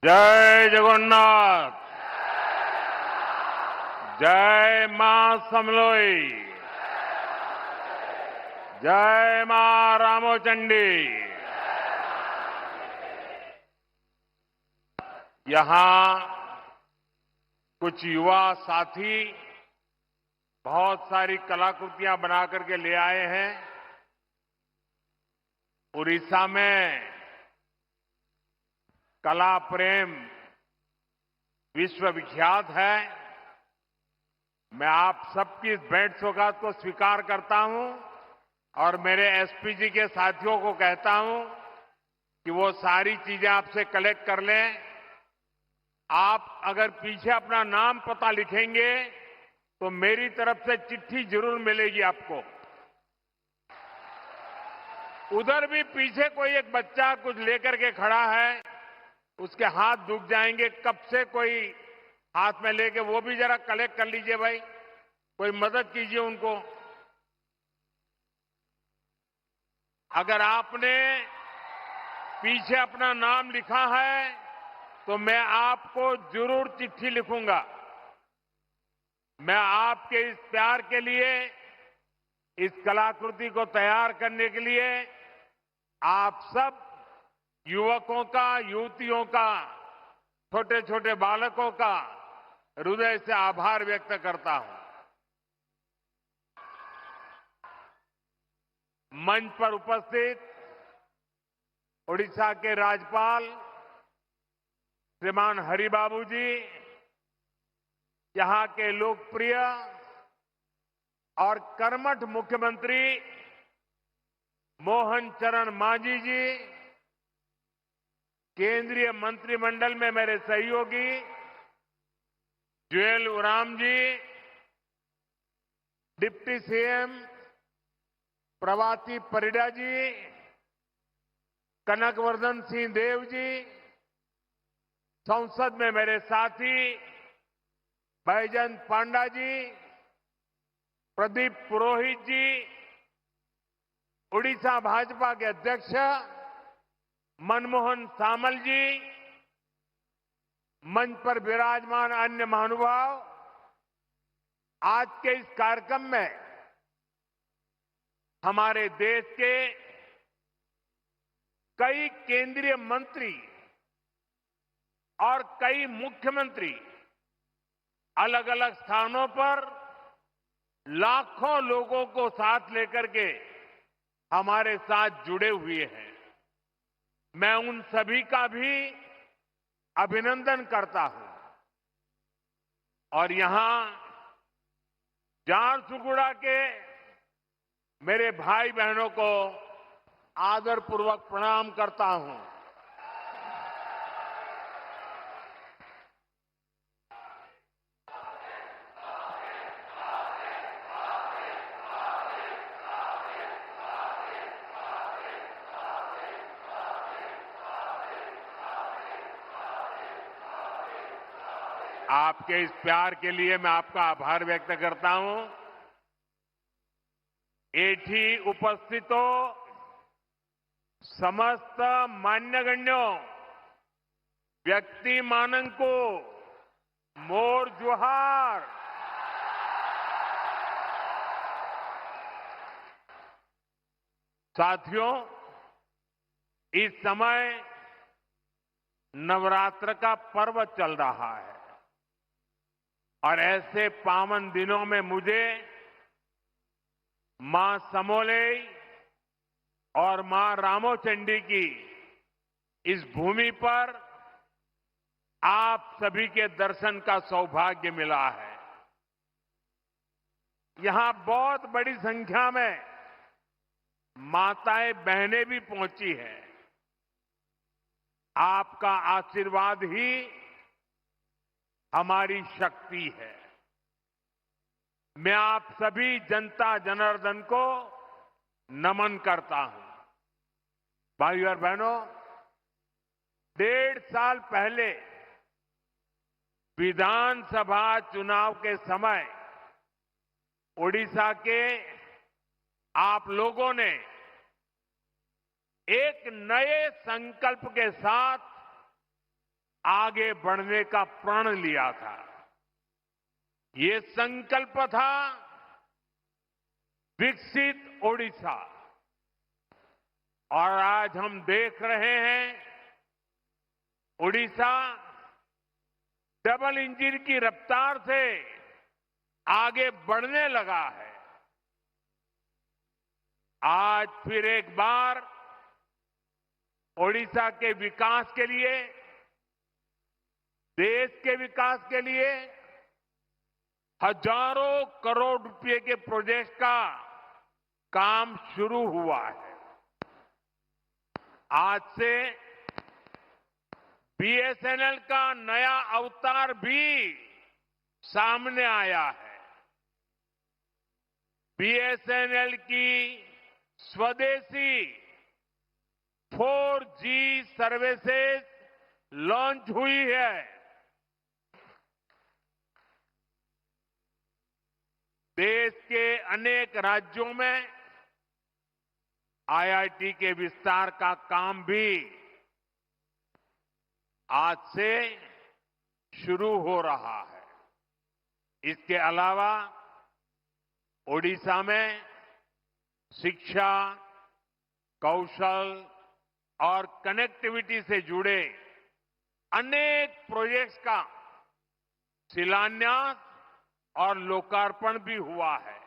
जय जगन्नाथ। जय मां समलोई। जय मां रामोचंडी। यहां कुछ युवा साथी बहुत सारी कलाकृतियां बना करके ले आए हैं। उड़ीसा में कला प्रेम विश्वविख्यात है। मैं आप सबकी इस भेंट सौगात को स्वीकार करता हूं और मेरे एसपीजी के साथियों को कहता हूं कि वो सारी चीजें आपसे कलेक्ट कर लें। आप अगर पीछे अपना नाम पता लिखेंगे तो मेरी तरफ से चिट्ठी जरूर मिलेगी आपको। उधर भी पीछे कोई एक बच्चा कुछ लेकर के खड़ा है, उसके हाथ दुख जाएंगे। कब से कोई हाथ में लेके वो भी जरा कलेक्ट कर लीजिए भाई, कोई मदद कीजिए उनको। अगर आपने पीछे अपना नाम लिखा है तो मैं आपको जरूर चिट्ठी लिखूंगा। मैं आपके इस प्यार के लिए, इस कलाकृति को तैयार करने के लिए आप सब युवकों का, युवतियों का, छोटे छोटे बालकों का हृदय से आभार व्यक्त करता हूं। मंच पर उपस्थित ओडिशा के राज्यपाल श्रीमान हरिबाबू जी, यहां के लोकप्रिय और कर्मठ मुख्यमंत्री मोहन चरण मांझी जी, केंद्रीय मंत्रिमंडल में मेरे सहयोगी जुएल ओराम जी, डिप्टी सीएम प्रभाती परिडा जी, कनकवर्धन सिंह देव जी, संसद में मेरे साथी बैजयंत पांडा जी, प्रदीप पुरोहित जी, उड़ीसा भाजपा के अध्यक्ष मनमोहन सामल जी, मंच पर विराजमान अन्य महानुभाव, आज के इस कार्यक्रम में हमारे देश के कई केंद्रीय मंत्री और कई मुख्यमंत्री अलग अलग स्थानों पर लाखों लोगों को साथ लेकर के हमारे साथ जुड़े हुए हैं। मैं उन सभी का भी अभिनंदन करता हूं और यहां झारसुगुड़ा के मेरे भाई बहनों को आदरपूर्वक प्रणाम करता हूं। आपके इस प्यार के लिए मैं आपका आभार व्यक्त करता हूं। एठी उपस्थितो समस्त मान्यगण्यों व्यक्ति मानंको मोर जोहार। साथियों, इस समय नवरात्र का पर्व चल रहा है और ऐसे पावन दिनों में मुझे मां समोलेई और मां रामोचंडी की इस भूमि पर आप सभी के दर्शन का सौभाग्य मिला है। यहां बहुत बड़ी संख्या में माताएं बहनें भी पहुंची हैं। आपका आशीर्वाद ही हमारी शक्ति है। मैं आप सभी जनता जनार्दन को नमन करता हूं। भाइयों और बहनों, 1.5 साल पहले विधानसभा चुनाव के समय ओडिशा के आप लोगों ने एक नए संकल्प के साथ आगे बढ़ने का प्रण लिया था। ये संकल्प था विकसित ओडिशा। और आज हम देख रहे हैं ओडिशा डबल इंजन की रफ्तार से आगे बढ़ने लगा है। आज फिर एक बार ओडिशा के विकास के लिए, देश के विकास के लिए हजारों करोड़ रुपए के प्रोजेक्ट का काम शुरू हुआ है। आज से बीएसएनएल का नया अवतार भी सामने आया है। बीएसएनएल की स्वदेशी 4G सर्विसेज लॉन्च हुई है। देश के अनेक राज्यों में आईआईटी के विस्तार का काम भी आज से शुरू हो रहा है। इसके अलावा ओडिशा में शिक्षा, कौशल और कनेक्टिविटी से जुड़े अनेक प्रोजेक्ट्स का शिलान्यास और लोकार्पण भी हुआ है।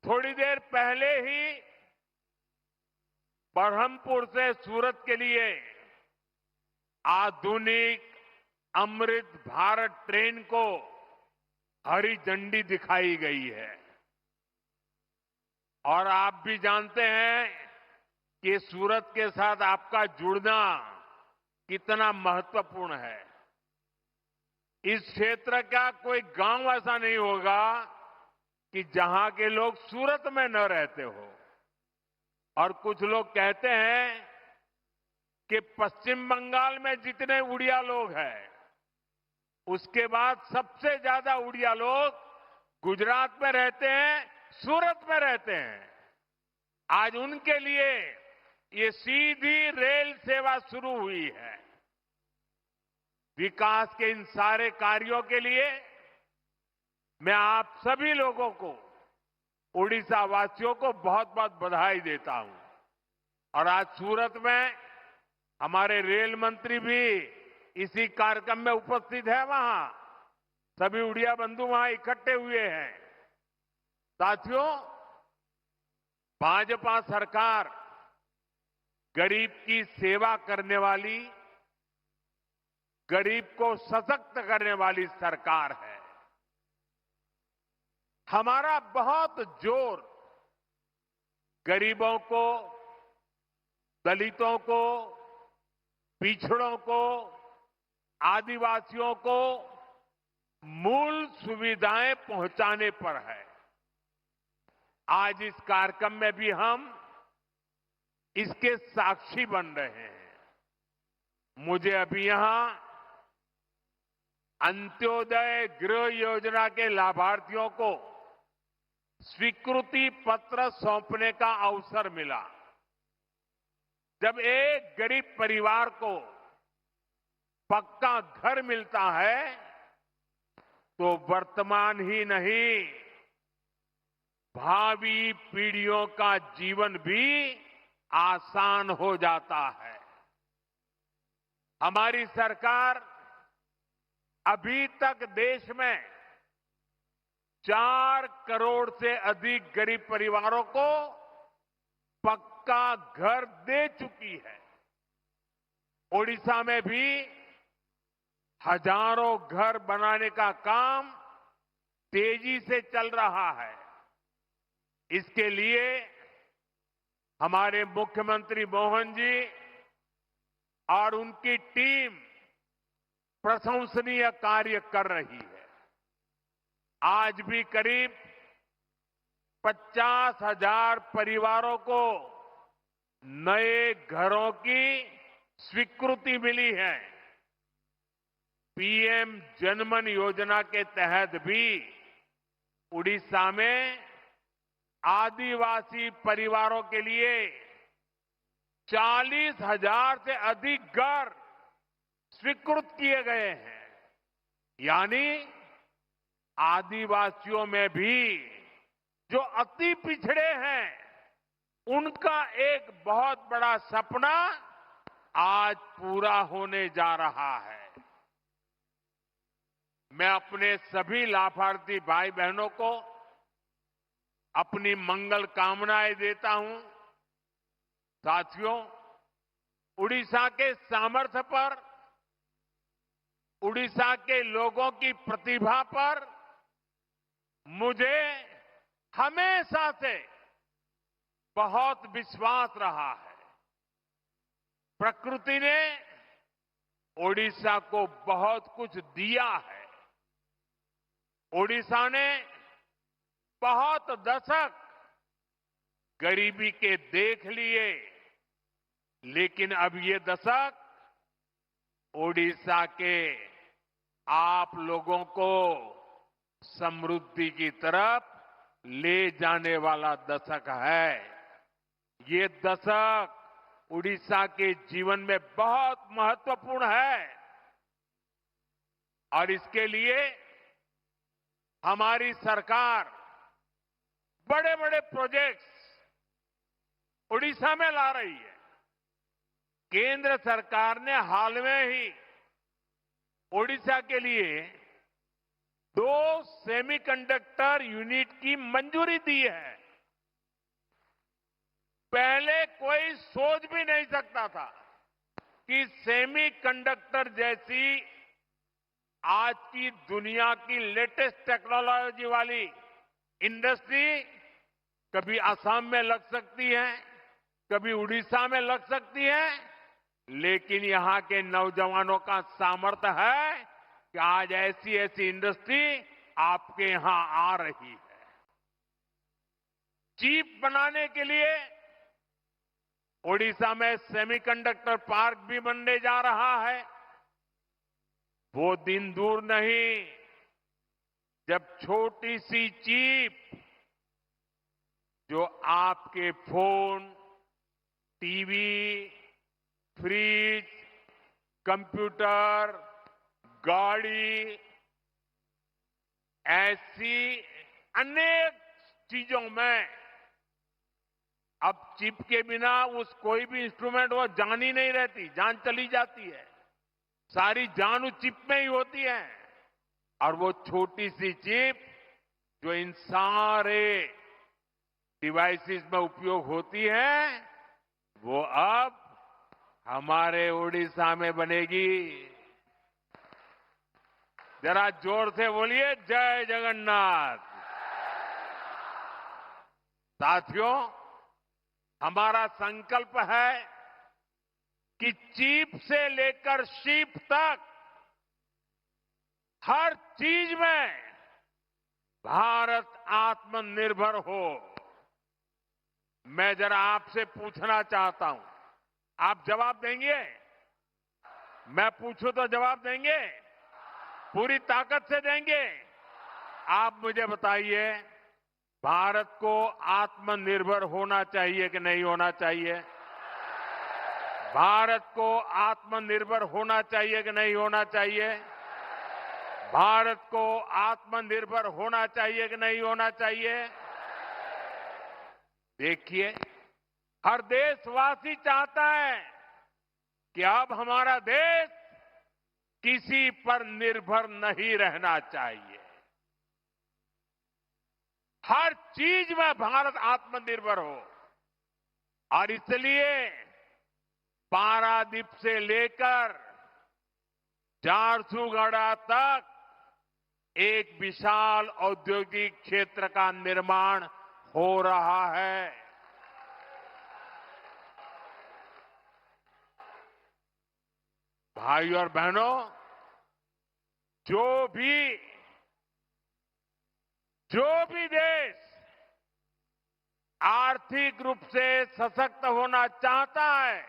थोड़ी देर पहले ही बरहमपुर से सूरत के लिए आधुनिक अमृत भारत ट्रेन को हरी झंडी दिखाई गई है। और आप भी जानते हैं कि सूरत के साथ आपका जुड़ना कितना महत्वपूर्ण है। इस क्षेत्र का कोई गांव ऐसा नहीं होगा कि जहां के लोग सूरत में न रहते हो। और कुछ लोग कहते हैं कि पश्चिम बंगाल में जितने उड़िया लोग हैं, उसके बाद सबसे ज्यादा उड़िया लोग गुजरात में रहते हैं, सूरत में रहते हैं। आज उनके लिए ये सीधी रेल सेवा शुरू हुई है। विकास के इन सारे कार्यों के लिए मैं आप सभी लोगों को, उड़ीसा वासियों को बहुत बहुत बधाई देता हूं। और आज सूरत में हमारे रेल मंत्री भी इसी कार्यक्रम में उपस्थित है। वहां सभी उड़िया बंधु वहां इकट्ठे हुए हैं। साथियों, भाजपा सरकार गरीब की सेवा करने वाली, गरीब को सशक्त करने वाली सरकार है। हमारा बहुत जोर गरीबों को, दलितों को, पिछड़ों को, आदिवासियों को मूल सुविधाएं पहुंचाने पर है। आज इस कार्यक्रम में भी हम इसके साक्षी बन रहे हैं। मुझे अभी यहां अंत्योदय गृह योजना के लाभार्थियों को स्वीकृति पत्र सौंपने का अवसर मिला। जब एक गरीब परिवार को पक्का घर मिलता है तो वर्तमान ही नहीं, भावी पीढ़ियों का जीवन भी आसान हो जाता है। हमारी सरकार अभी तक देश में 4 करोड़ से अधिक गरीब परिवारों को पक्का घर दे चुकी है। ओडिशा में भी हजारों घर बनाने का काम तेजी से चल रहा है। इसके लिए हमारे मुख्यमंत्री मोहन जी और उनकी टीम प्रशंसनीय कार्य कर रही है। आज भी करीब 50,000 परिवारों को नए घरों की स्वीकृति मिली है। पीएम जनमन योजना के तहत भी उड़ीसा में आदिवासी परिवारों के लिए 40,000 से अधिक घर स्वीकृत किए गए हैं। यानी आदिवासियों में भी जो अति पिछड़े हैं, उनका एक बहुत बड़ा सपना आज पूरा होने जा रहा है। मैं अपने सभी लाभार्थी भाई बहनों को अपनी मंगल कामनाएं देता हूं। साथियों, उड़ीसा के सामर्थ्य पर, उड़ीसा के लोगों की प्रतिभा पर मुझे हमेशा से बहुत विश्वास रहा है। प्रकृति ने ओडिशा को बहुत कुछ दिया है। ओडिशा ने बहुत दशक गरीबी के देख लिए, लेकिन अब ये दशक ओडिशा के आप लोगों को समृद्धि की तरफ ले जाने वाला दशक है। ये दशक उड़ीसा के जीवन में बहुत महत्वपूर्ण है और इसके लिए हमारी सरकार बड़े बड़े प्रोजेक्ट्स उड़ीसा में ला रही है। केंद्र सरकार ने हाल में ही ओडिशा के लिए 2 सेमीकंडक्टर यूनिट की मंजूरी दी है। पहले कोई सोच भी नहीं सकता था कि सेमीकंडक्टर जैसी आज की दुनिया की लेटेस्ट टेक्नोलॉजी वाली इंडस्ट्री कभी असम में लग सकती है, कभी उड़ीसा में लग सकती है, लेकिन यहां के नौजवानों का सामर्थ्य है कि आज ऐसी ऐसी इंडस्ट्री आपके यहां आ रही है। चिप बनाने के लिए ओडिशा में सेमीकंडक्टर पार्क भी बनने जा रहा है। वो दिन दूर नहीं जब छोटी सी चिप जो आपके फोन, टीवी, फ्रिज, कंप्यूटर, गाड़ी, ऐसी अनेक चीजों में अब चिप के बिना उस कोई भी इंस्ट्रूमेंट वो जान ही नहीं रहती, जान चली जाती है। सारी जान उस चिप में ही होती है और वो छोटी सी चिप जो इन सारे डिवाइसेस में उपयोग होती है, वो अब हमारे ओडिशा में बनेगी। जरा जोर से बोलिए, जय जगन्नाथ। साथियों, हमारा संकल्प है कि चिप से लेकर शिप तक हर चीज में भारत आत्मनिर्भर हो। मैं जरा आपसे पूछना चाहता हूं, आप जवाब देंगे? मैं पूछूं तो जवाब देंगे? पूरी ताकत से देंगे? आप मुझे बताइए, भारत को आत्मनिर्भर होना चाहिए कि नहीं होना चाहिए? भारत को आत्मनिर्भर होना चाहिए कि नहीं होना चाहिए? भारत को आत्मनिर्भर होना चाहिए कि नहीं होना चाहिए? देखिए, हर देशवासी चाहता है कि अब हमारा देश किसी पर निर्भर नहीं रहना चाहिए। हर चीज में भारत आत्मनिर्भर हो और इसलिए पारादीप से लेकर झारसुगुड़ा तक एक विशाल औद्योगिक क्षेत्र का निर्माण हो रहा है। भाइयों और बहनों, जो भी देश आर्थिक रूप से सशक्त होना चाहता है,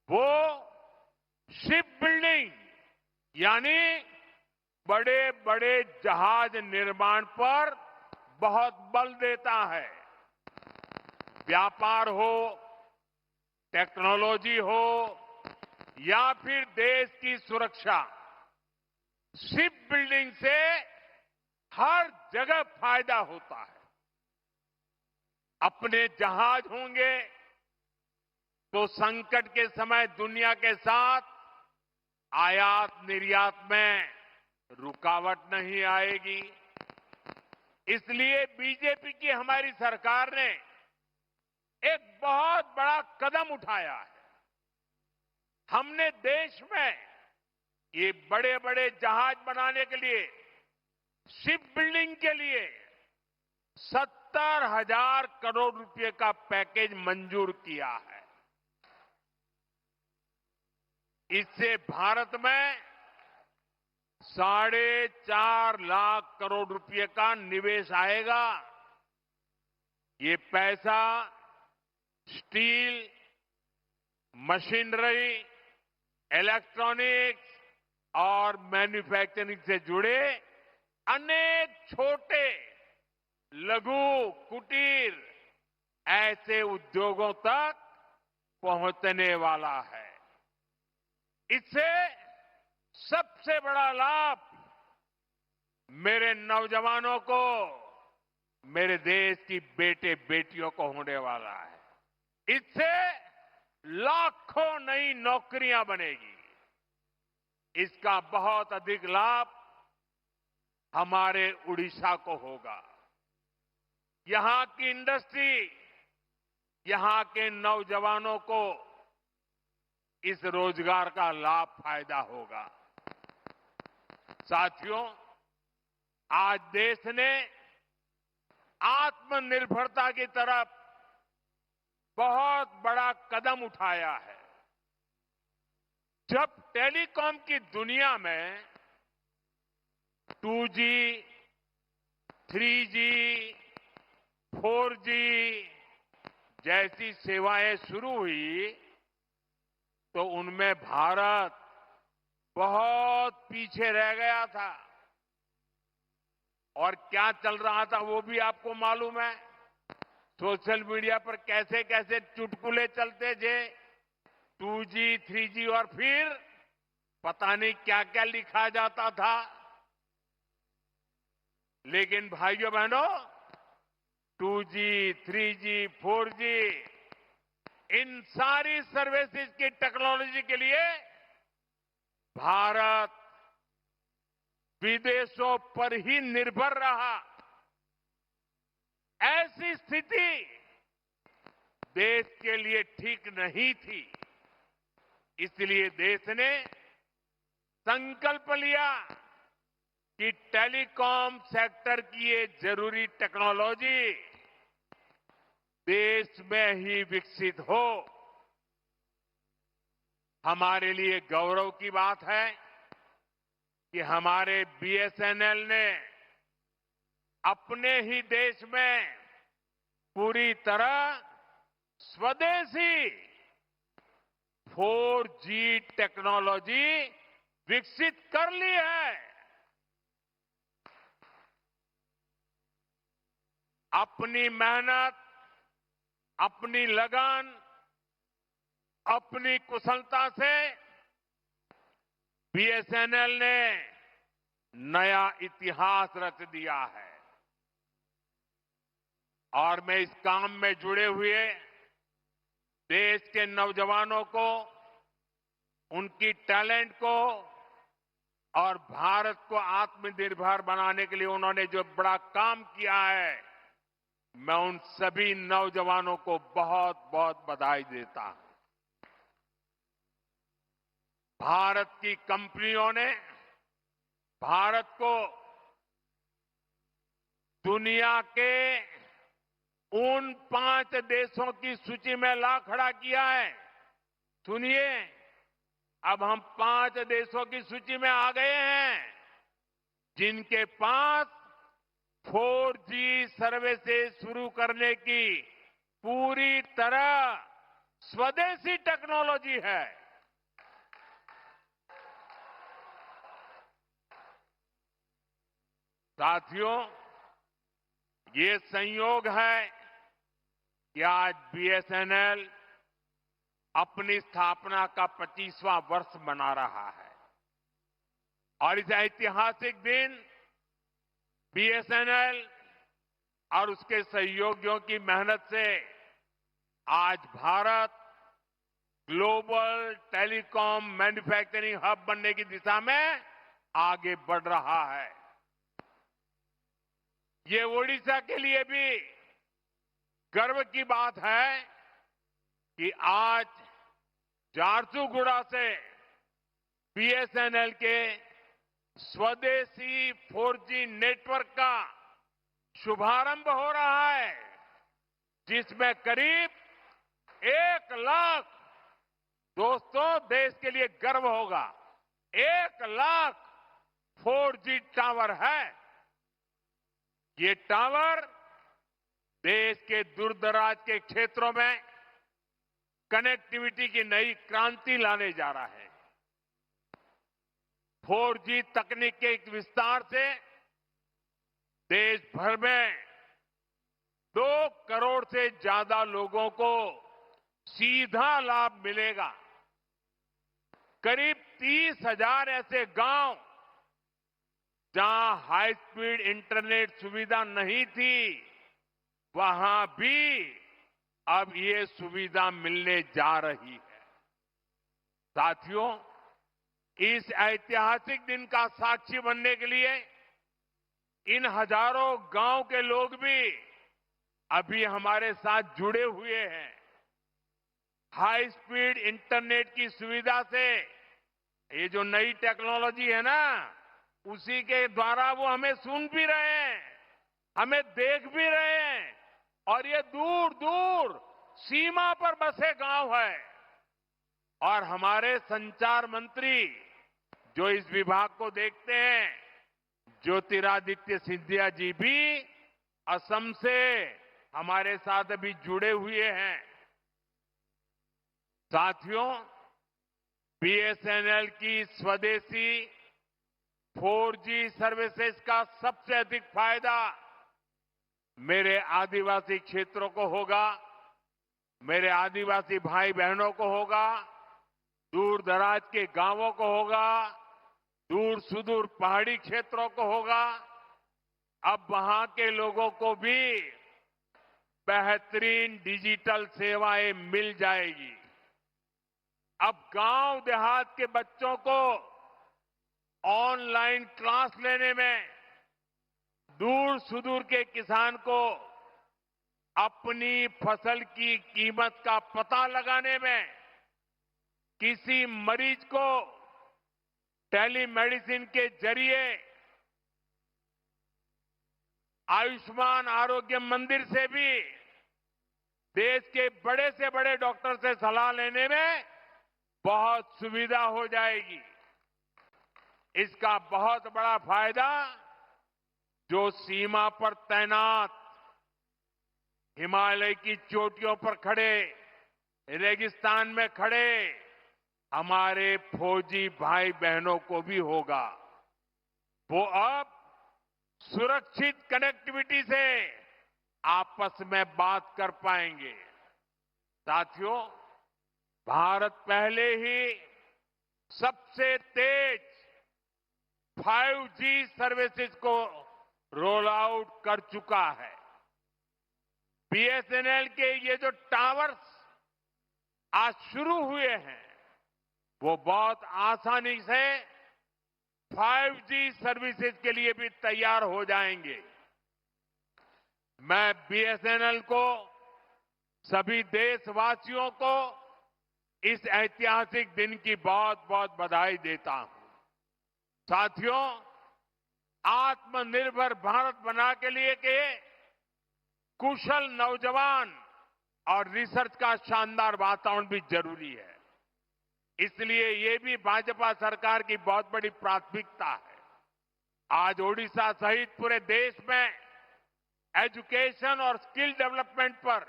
वो शिप बिल्डिंग यानी बड़े बड़े जहाज निर्माण पर बहुत बल देता है। व्यापार हो, टेक्नोलॉजी हो या फिर देश की सुरक्षा, शिप बिल्डिंग से हर जगह फायदा होता है। अपने जहाज होंगे तो संकट के समय दुनिया के साथ आयात निर्यात में रुकावट नहीं आएगी। इसलिए बीजेपी की हमारी सरकार ने एक बहुत बड़ा कदम उठाया है। हमने देश में ये बड़े बड़े जहाज बनाने के लिए, शिप बिल्डिंग के लिए 70,000 करोड़ रुपए का पैकेज मंजूर किया है। इससे भारत में 4.5 लाख करोड़ रुपए का निवेश आएगा। ये पैसा स्टील, मशीनरी, इलेक्ट्रॉनिक्स और मैन्युफैक्चरिंग से जुड़े अनेक छोटे, लघु, कुटीर ऐसे उद्योगों तक पहुंचने वाला है। इससे सबसे बड़ा लाभ मेरे नौजवानों को, मेरे देश की बेटे बेटियों को होने वाला है। इससे लाखों नई नौकरियां बनेगी। इसका बहुत अधिक लाभ हमारे उड़ीसा को होगा। यहां की इंडस्ट्री, यहां के नौजवानों को इस रोजगार का लाभ फायदा होगा। साथियों, आज देश ने आत्मनिर्भरता की तरफ बहुत बड़ा कदम उठाया है। जब टेलीकॉम की दुनिया में 2G, 3G, 4G जैसी सेवाएं शुरू हुई तो उनमें भारत बहुत पीछे रह गया था। और क्या चल रहा था वो भी आपको मालूम है। सोशल मीडिया पर कैसे कैसे चुटकुले चलते थे, 2G, 3G और फिर पता नहीं क्या क्या लिखा जाता था। लेकिन भाइयों बहनों, 2G, 3G, 4G इन सारी सर्विसेज की टेक्नोलॉजी के लिए भारत विदेशों पर ही निर्भर रहा। ऐसी स्थिति देश के लिए ठीक नहीं थी। इसलिए देश ने संकल्प लिया कि टेलीकॉम सेक्टर की ये जरूरी टेक्नोलॉजी देश में ही विकसित हो। हमारे लिए गौरव की बात है कि हमारे BSNL ने अपने ही देश में पूरी तरह स्वदेशी 4G टेक्नोलॉजी विकसित कर ली है। अपनी मेहनत, अपनी लगन, अपनी कुशलता से BSNL ने नया इतिहास रच दिया है। और मैं इस काम में जुड़े हुए देश के नौजवानों को, उनकी टैलेंट को और भारत को आत्मनिर्भर बनाने के लिए उन्होंने जो बड़ा काम किया है, मैं उन सभी नौजवानों को बहुत बहुत बधाई देता हूं। भारत की कंपनियों ने भारत को दुनिया के उन 5 देशों की सूची में ला खड़ा किया है। सुनिए, अब हम 5 देशों की सूची में आ गए हैं जिनके पास 4G सर्विसेज शुरू करने की पूरी तरह स्वदेशी टेक्नोलॉजी है। साथियों, ये संयोग है कि आज BSNL अपनी स्थापना का 25वां वर्ष मना रहा है और इस ऐतिहासिक दिन बीएसएनएल और उसके सहयोगियों की मेहनत से आज Bharat global telecom manufacturing hub बनने की दिशा में आगे बढ़ रहा है। ये ओडिशा के लिए भी गर्व की बात है कि आज झारसुगुड़ा से बीएसएनएल के स्वदेशी 4G नेटवर्क का शुभारंभ हो रहा है, जिसमें करीब 1 लाख, दोस्तों देश के लिए गर्व होगा, 1 लाख 4G टावर है। ये टावर देश के दूरदराज के क्षेत्रों में कनेक्टिविटी की नई क्रांति लाने जा रहा है। 4G तकनीक के एक विस्तार से देश भर में 2 करोड़ से ज्यादा लोगों को सीधा लाभ मिलेगा। करीब 30,000 ऐसे गांव जहां हाई स्पीड इंटरनेट सुविधा नहीं थी, वहां भी अब ये सुविधा मिलने जा रही है। साथियों, इस ऐतिहासिक दिन का साक्षी बनने के लिए इन हजारों गांव के लोग भी अभी हमारे साथ जुड़े हुए हैं। हाई स्पीड इंटरनेट की सुविधा से ये जो नई टेक्नोलॉजी है ना, उसी के द्वारा वो हमें सुन भी रहे हैं, हमें देख भी रहे हैं और ये दूर दूर सीमा पर बसे गांव है। और हमारे संचार मंत्री जो इस विभाग को देखते हैं, ज्योतिरादित्य सिंधिया जी भी असम से हमारे साथ अभी जुड़े हुए हैं। साथियों, बीएसएनएल की स्वदेशी 4G सर्विसेज का सबसे अधिक फायदा मेरे आदिवासी क्षेत्रों को होगा, मेरे आदिवासी भाई बहनों को होगा, दूर दराज के गांवों को होगा, दूर सुदूर पहाड़ी क्षेत्रों को होगा। अब वहां के लोगों को भी बेहतरीन डिजिटल सेवाएं मिल जाएगी। अब गांव देहात के बच्चों को ऑनलाइन क्लास लेने में, दूर सुदूर के किसान को अपनी फसल की कीमत का पता लगाने में, किसी मरीज को टेलीमेडिसिन के जरिए आयुष्मान आरोग्य मंदिर से भी देश के बड़े से बड़े डॉक्टर से सलाह लेने में बहुत सुविधा हो जाएगी। इसका बहुत बड़ा फायदा जो सीमा पर तैनात, हिमालय की चोटियों पर खड़े, रेगिस्तान में खड़े हमारे फौजी भाई बहनों को भी होगा। वो अब सुरक्षित कनेक्टिविटी से आपस में बात कर पाएंगे। साथियों, भारत पहले ही सबसे तेज 5G सर्विसेज को रोल आउट कर चुका है। बीएसएनएल के ये जो टावर्स आज शुरू हुए हैं, वो बहुत आसानी से 5G सर्विसेज के लिए भी तैयार हो जाएंगे। मैं बीएसएनएल को, सभी देशवासियों को इस ऐतिहासिक दिन की बहुत बहुत बधाई देता हूं। साथियों, आत्मनिर्भर भारत बना के लिए के कुशल नौजवान और रिसर्च का शानदार वातावरण भी जरूरी है। इसलिए ये भी भाजपा सरकार की बहुत बड़ी प्राथमिकता है। आज ओडिशा सहित पूरे देश में एजुकेशन और स्किल डेवलपमेंट पर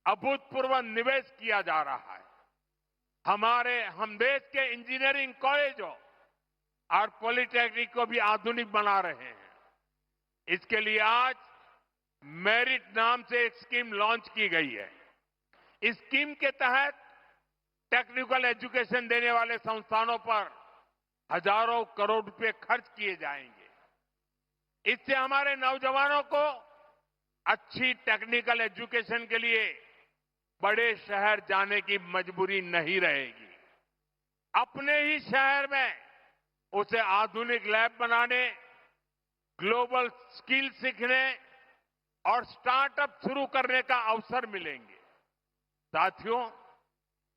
अभूतपूर्व निवेश किया जा रहा है। हम देश के इंजीनियरिंग कॉलेजों और पॉलिटेक्निक को भी आधुनिक बना रहे हैं। इसके लिए आज मेरिट नाम से एक स्कीम लॉन्च की गई है। इस स्कीम के तहत टेक्निकल एजुकेशन देने वाले संस्थानों पर हजारों करोड़ रुपए खर्च किए जाएंगे। इससे हमारे नौजवानों को अच्छी टेक्निकल एजुकेशन के लिए बड़े शहर जाने की मजबूरी नहीं रहेगी। अपने ही शहर में उसे आधुनिक लैब बनाने, ग्लोबल स्किल सीखने और स्टार्टअप शुरू करने का अवसर मिलेंगे। साथियों,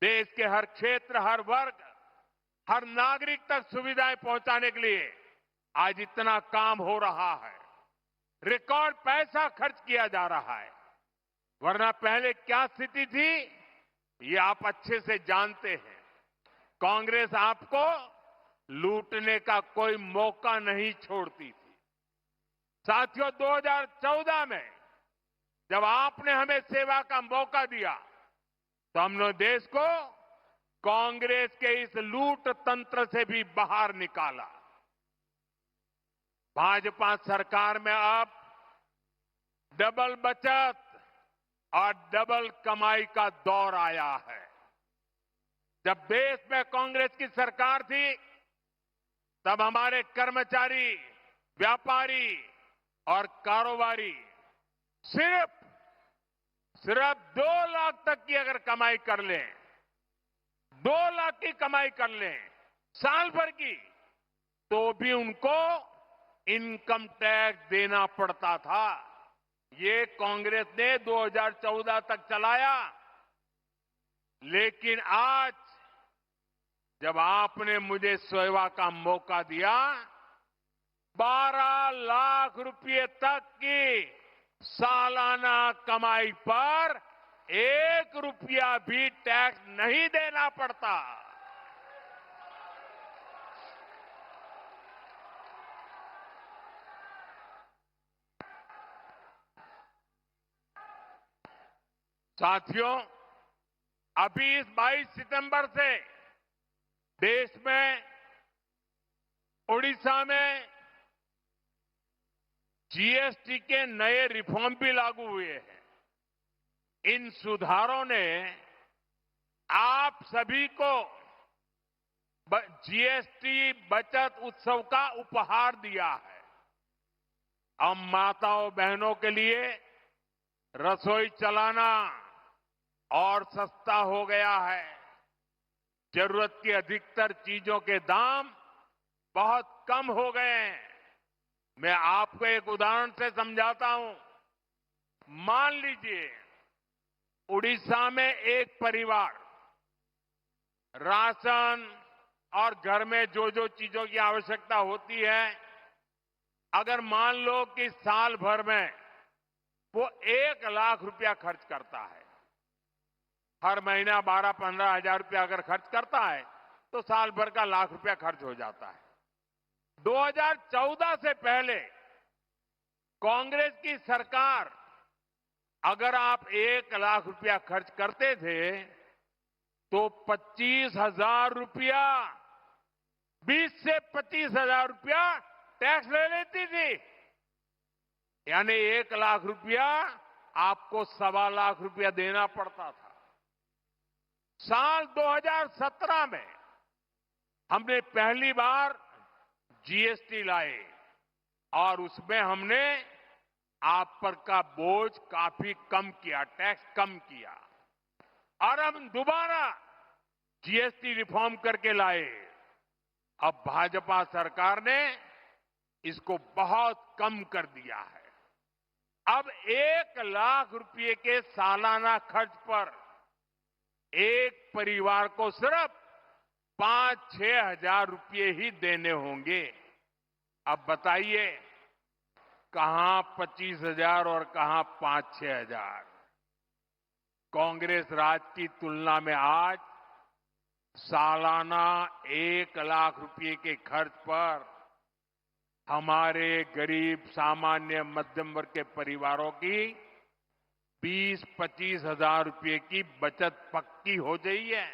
देश के हर क्षेत्र, हर वर्ग, हर नागरिक तक सुविधाएं पहुंचाने के लिए आज इतना काम हो रहा है। रिकॉर्ड पैसा खर्च किया जा रहा है। वरना पहले क्या स्थिति थी, ये आप अच्छे से जानते हैं। कांग्रेस आपको लूटने का कोई मौका नहीं छोड़ती थी। साथियों, 2014 में जब आपने हमें सेवा का मौका दिया तो हमने देश को कांग्रेस के इस लूट तंत्र से भी बाहर निकाला। भाजपा सरकार में अब डबल बचत और डबल कमाई का दौर आया है। जब देश में कांग्रेस की सरकार थी तब हमारे कर्मचारी, व्यापारी और कारोबारी सिर्फ 2 लाख तक की अगर कमाई कर लें, 2 लाख की कमाई कर लें साल भर की, तो भी उनको इनकम टैक्स देना पड़ता था। ये कांग्रेस ने 2014 तक चलाया। लेकिन आज जब आपने मुझे सेवा का मौका दिया, 12 लाख रुपए तक की सालाना कमाई पर 1 रुपया भी टैक्स नहीं देना पड़ता। साथियों, अभी इस 22 सितंबर से देश में, उड़ीसा में जीएसटी के नए रिफॉर्म भी लागू हुए हैं। इन सुधारों ने आप सभी को जीएसटी बचत उत्सव का उपहार दिया है। अब माताओं बहनों के लिए रसोई चलाना और सस्ता हो गया है। जरूरत की अधिकतर चीजों के दाम बहुत कम हो गए हैं। मैं आपको एक उदाहरण से समझाता हूं। मान लीजिए उड़ीसा में एक परिवार राशन और घर में जो जो चीजों की आवश्यकता होती है, अगर मान लो कि साल भर में वो 1 लाख रुपया खर्च करता है, हर महीना 12-15 हजार रुपया अगर खर्च करता है तो साल भर का 1 लाख रुपया खर्च हो जाता है। 2014 से पहले कांग्रेस की सरकार, अगर आप 1 लाख रुपया खर्च करते थे तो 25,000 रुपया, 20 से 25,000 रुपया टैक्स ले लेती थी। यानी 1 लाख रुपया आपको 1.25 लाख रुपया देना पड़ता था। साल 2017 में हमने पहली बार जीएसटी लाए और उसमें हमने आप पर का बोझ काफी कम किया, टैक्स कम किया। और हम दोबारा जीएसटी रिफॉर्म करके लाए। अब भाजपा सरकार ने इसको बहुत कम कर दिया है। अब 1 लाख रुपए के सालाना खर्च पर एक परिवार को सिर्फ 5-6 हजार रुपये ही देने होंगे। अब बताइए कहां 25,000 और कहां 5-6 हजार। कांग्रेस राज की तुलना में आज सालाना 1 लाख रुपए के खर्च पर हमारे गरीब, सामान्य, मध्यम वर्ग के परिवारों की 20-25 हजार रुपए की बचत पक्की हो गई है।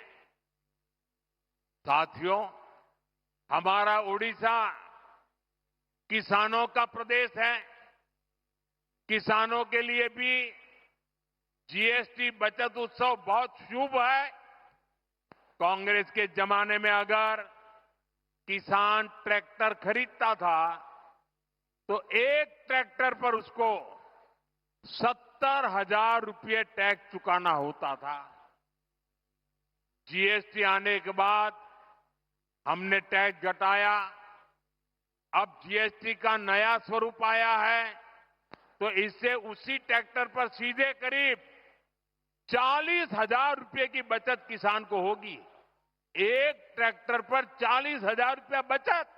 साथियों, हमारा उड़ीसा किसानों का प्रदेश है। किसानों के लिए भी जीएसटी बचत उत्सव बहुत शुभ है। कांग्रेस के जमाने में अगर किसान ट्रैक्टर खरीदता था तो एक ट्रैक्टर पर उसको 70,000 रुपये टैक्स चुकाना होता था। जीएसटी आने के बाद हमने टैक्स घटाया। अब जीएसटी का नया स्वरूप आया है तो इससे उसी ट्रैक्टर पर सीधे करीब 40,000 रुपये की बचत किसान को होगी। एक ट्रैक्टर पर 40,000 रुपया बचत।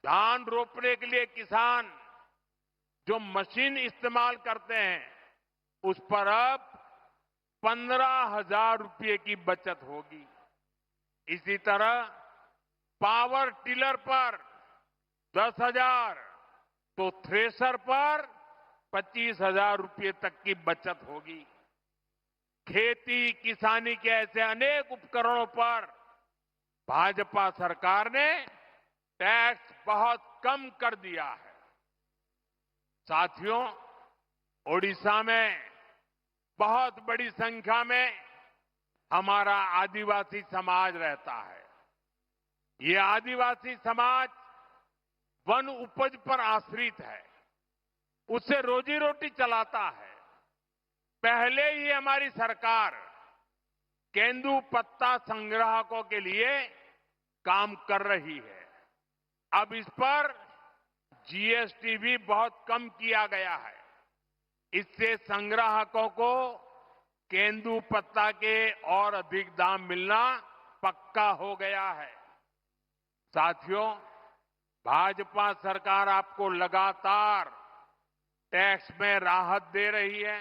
धान रोपने के लिए किसान जो मशीन इस्तेमाल करते हैं उस पर अब 15,000 रुपये की बचत होगी। इसी तरह पावर टिलर पर 10,000 तो थ्रेसर पर 25,000 रुपये तक की बचत होगी। खेती किसानी के ऐसे अनेक उपकरणों पर भाजपा सरकार ने टैक्स बहुत कम कर दिया है। साथियों, ओडिशा में बहुत बड़ी संख्या में हमारा आदिवासी समाज रहता है। ये आदिवासी समाज वन उपज पर आश्रित है, उससे रोजी रोटी चलाता है। पहले ही हमारी सरकार केंदू पत्ता संग्राहकों के लिए काम कर रही है। अब इस पर जीएसटी भी बहुत कम किया गया है। इससे संग्राहकों को केंदू पत्ता के और अधिक दाम मिलना पक्का हो गया है। साथियों, भाजपा सरकार आपको लगातार टैक्स में राहत दे रही है,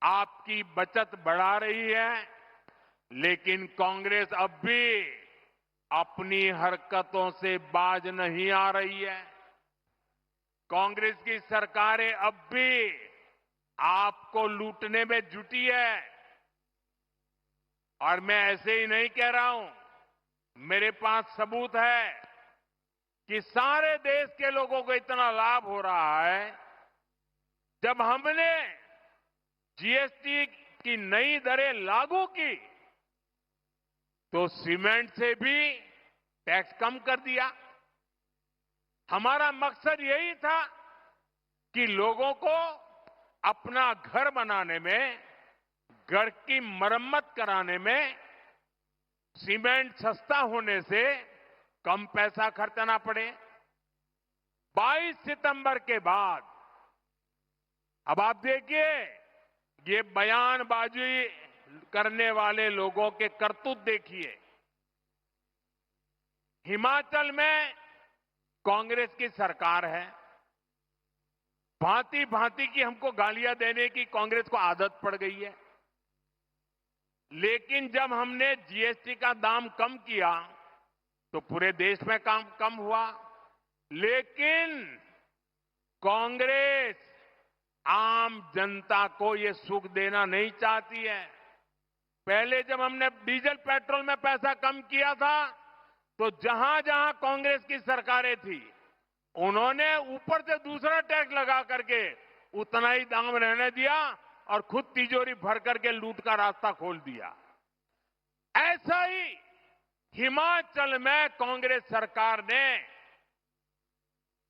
आपकी बचत बढ़ा रही है, लेकिन कांग्रेस अब भी अपनी हरकतों से बाज नहीं आ रही है। कांग्रेस की सरकारें अब भी आपको लूटने में जुटी है। और मैं ऐसे ही नहीं कह रहा हूं, मेरे पास सबूत है कि सारे देश के लोगों को इतना लाभ हो रहा है। जब हमने जीएसटी की नई दरें लागू की तो सीमेंट से भी टैक्स कम कर दिया। हमारा मकसद यही था कि लोगों को अपना घर बनाने में, घर की मरम्मत कराने में सीमेंट सस्ता होने से कम पैसा खर्चना पड़े। 22 सितंबर के बाद अब आप देखिए, ये बयानबाजी करने वाले लोगों के करतूत देखिए। हिमाचल में कांग्रेस की सरकार है, भांति भांति की हमको गालियां देने की कांग्रेस को आदत पड़ गई है। लेकिन जब हमने जीएसटी का दाम कम किया तो पूरे देश में काम कम हुआ। लेकिन कांग्रेस आम जनता को ये सुख देना नहीं चाहती है। पहले जब हमने डीजल पेट्रोल में पैसा कम किया था तो जहां जहां कांग्रेस की सरकारें थी उन्होंने ऊपर से दूसरा टैक्स लगा करके उतना ही दाम रहने दिया और खुद तिजोरी भर करके लूट का रास्ता खोल दिया। ऐसा ही हिमाचल में कांग्रेस सरकार ने,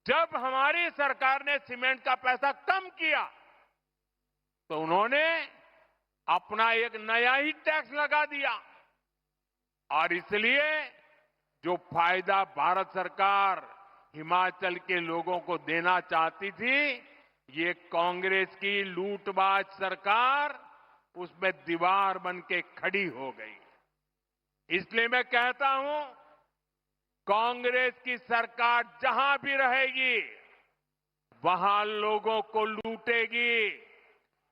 जब हमारी सरकार ने सीमेंट का पैसा कम किया तो उन्होंने अपना एक नया ही टैक्स लगा दिया। और इसलिए जो फायदा भारत सरकार हिमाचल के लोगों को देना चाहती थी, ये कांग्रेस की लूटबाज सरकार उसमें दीवार बन के खड़ी हो गई। इसलिए मैं कहता हूं, कांग्रेस की सरकार जहां भी रहेगी वहां लोगों को लूटेगी।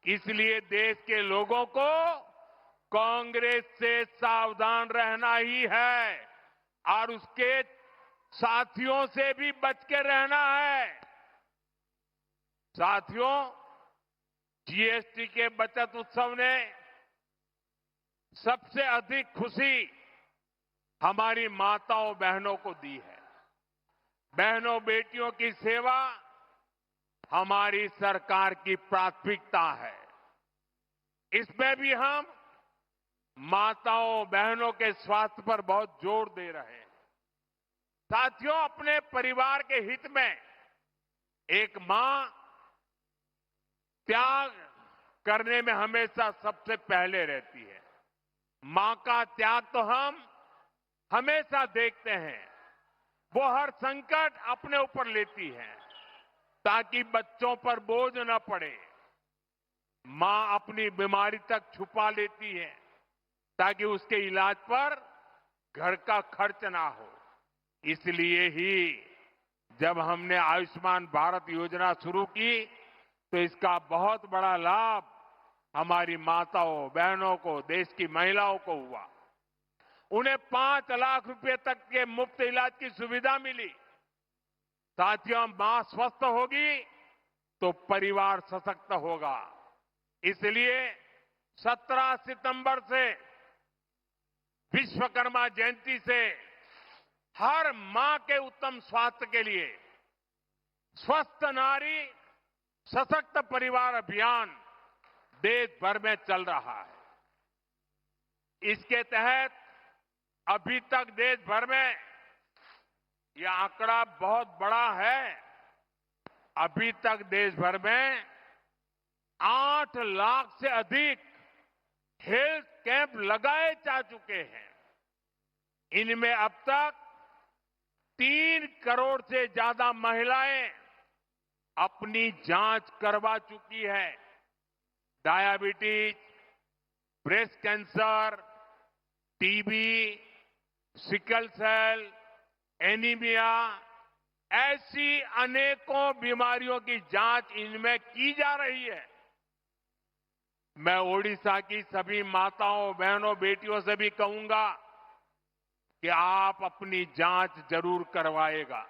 इसलिए देश के लोगों को कांग्रेस से सावधान रहना ही है और उसके साथियों से भी बच के रहना है। साथियों, जीएसटी के बचत उत्सव ने सबसे अधिक खुशी हमारी माताओं बहनों को दी है। बहनों बेटियों की सेवा हमारी सरकार की प्राथमिकता है। इसमें भी हम माताओं बहनों के स्वास्थ्य पर बहुत जोर दे रहे हैं। साथियों, अपने परिवार के हित में एक मां त्याग करने में हमेशा सबसे पहले रहती है। मां का त्याग तो हम हमेशा देखते हैं। वो हर संकट अपने ऊपर लेती है ताकि बच्चों पर बोझ न पड़े। मां अपनी बीमारी तक छुपा लेती है ताकि उसके इलाज पर घर का खर्च ना हो। इसलिए ही जब हमने आयुष्मान भारत योजना शुरू की तो इसका बहुत बड़ा लाभ हमारी माताओं बहनों को, देश की महिलाओं को हुआ। उन्हें 5 लाख रुपए तक के मुफ्त इलाज की सुविधा मिली। साथियों, मां स्वस्थ होगी तो परिवार सशक्त होगा। इसलिए 17 सितंबर से विश्वकर्मा जयंती से हर मां के उत्तम स्वास्थ्य के लिए स्वस्थ नारी सशक्त परिवार अभियान देश भर में चल रहा है। इसके तहत अभी तक देश भर में यह आंकड़ा बहुत बड़ा है। अभी तक देश भर में 8 लाख से अधिक हेल्थ कैंप लगाए जा चुके हैं। इनमें अब तक 3 करोड़ से ज्यादा महिलाएं अपनी जांच करवा चुकी है। Diabetes, breast cancer, TB, sickle cell, anaemia, ऐसी अनेकों बीमारियों की जांच इनमें की जा रही है। मैं ओडिशा की सभी माताओं बहनों बेटियों से भी कहूंगा कि आप अपनी जांच जरूर करवाएगा।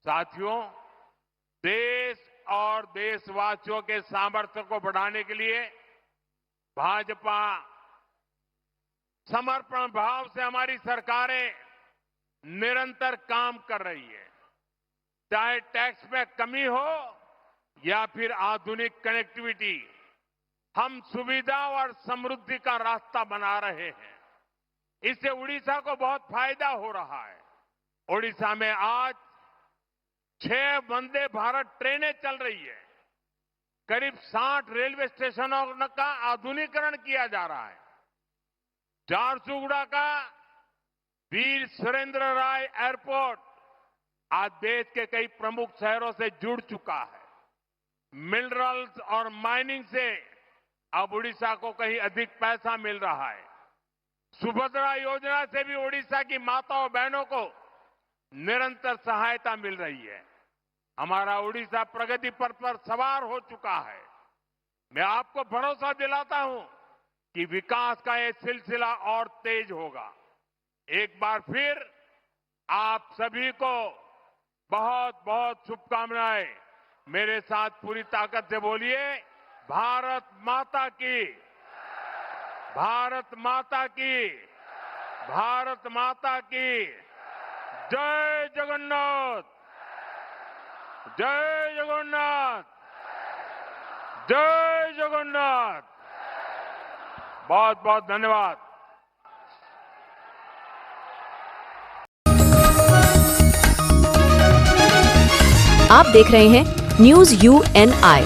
साथियों, देश और देशवासियों के सामर्थ्य को बढ़ाने के लिए भाजपा समर्पण भाव से हमारी सरकारें निरंतर काम कर रही है। चाहे टैक्स में कमी हो या फिर आधुनिक कनेक्टिविटी, हम सुविधा और समृद्धि का रास्ता बना रहे हैं। इससे उड़ीसा को बहुत फायदा हो रहा है। उड़ीसा में आज 6 वंदे भारत ट्रेनें चल रही है। करीब 60 रेलवे स्टेशनों का आधुनिकीकरण किया जा रहा है। झारसुगुड़ा का वीर सुरेंद्र राय एयरपोर्ट आज देश के कई प्रमुख शहरों से जुड़ चुका है। मिनरल्स और माइनिंग से अब उड़ीसा को कहीं अधिक पैसा मिल रहा है। सुभद्रा योजना से भी उड़ीसा की माताओं बहनों को निरंतर सहायता मिल रही है। हमारा उड़ीसा प्रगति पथ पर सवार हो चुका है। मैं आपको भरोसा दिलाता हूं कि विकास का ये सिलसिला और तेज होगा। एक बार फिर आप सभी को बहुत बहुत शुभकामनाएं। मेरे साथ पूरी ताकत से बोलिए, भारत माता की, भारत माता की, भारत माता की जय जगन्नाथ, जय जगन्नाथ, जय जगन्नाथ। बहुत बहुत धन्यवाद। आप देख रहे हैं news UNI।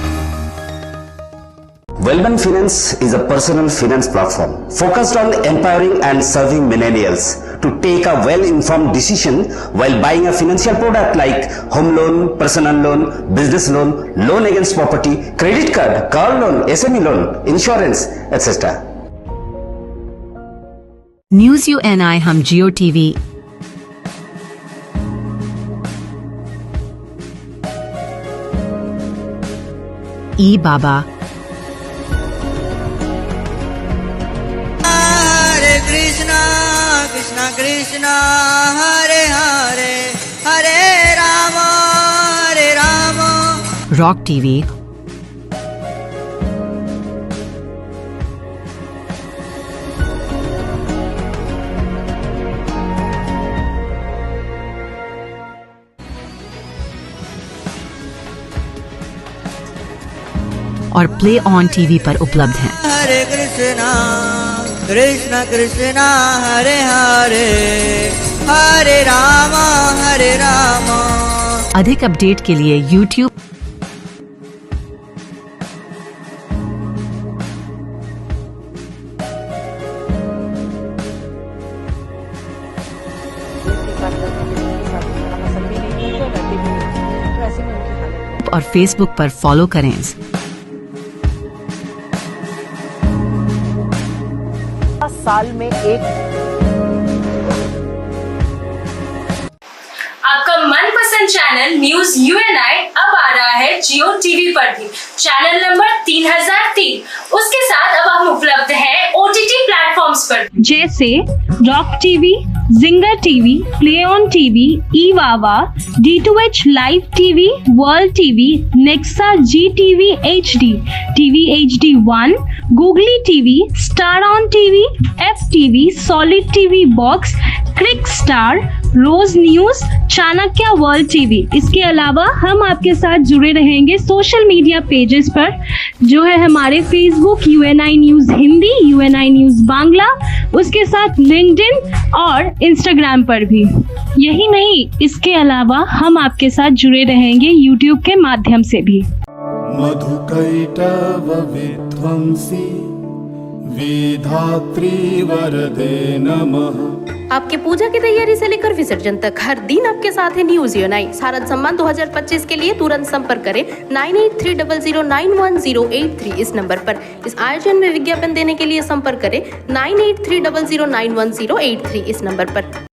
Wellman Finance is a personal finance platform focused on empowering and serving millennials to take a well-informed decision while buying a financial product like home loan, personal loan, business loan, loan against property, credit card, car loan, SME loan, insurance, etc. News UNI हम जियो TV, ई बाबा, कृष्णा कृष्णा हरे हरे, हरे Ram rock TV, और play on TV पर उपलब्ध हैं। हरे कृष्णा कृष्ण कृष्ण हरे हरे हरे राम हरे राम। अधिक update के लिए YouTube और Facebook पर फॉलो करें। साल में एक आपका मनपसंद चैनल न्यूज यूएनआई अब आ रहा है जियो टीवी पर भी। Channel number 3003। उसके साथ अब हम उपलब्ध हैं ओटीटी प्लेटफॉर्म्स पर जैसे Rock TV, Jinger TV, Play On TV, ईवावा, D2H Live TV, World TV, Nexa G TV HD, TV HD1, Googly TV, Star On TV, FTV, Solid TV Box, Cric Star, Rose News, Chanakya World TV. इसके अलावा हम आपके साथ जुड़े रहेंगे social media pages पर, जो है हमारे Facebook UNI news Hindi, UNI news Bangla, उसके साथ लिंक्डइन और इंस्टाग्राम पर भी। यही नहीं, इसके अलावा हम आपके साथ जुड़े रहेंगे यूट्यूब के माध्यम से भी। मधुकैटभ विध्वंसी विधात्री वरदे नमः। आपके पूजा की तैयारी से लेकर विसर्जन तक हर दिन आपके साथ है न्यूज यूएनआई। शारद सम्मान 2025 के लिए तुरंत संपर्क करें 9830091083 इस नंबर पर। इस आयोजन में विज्ञापन देने के लिए संपर्क करें 9830091083 इस नंबर पर।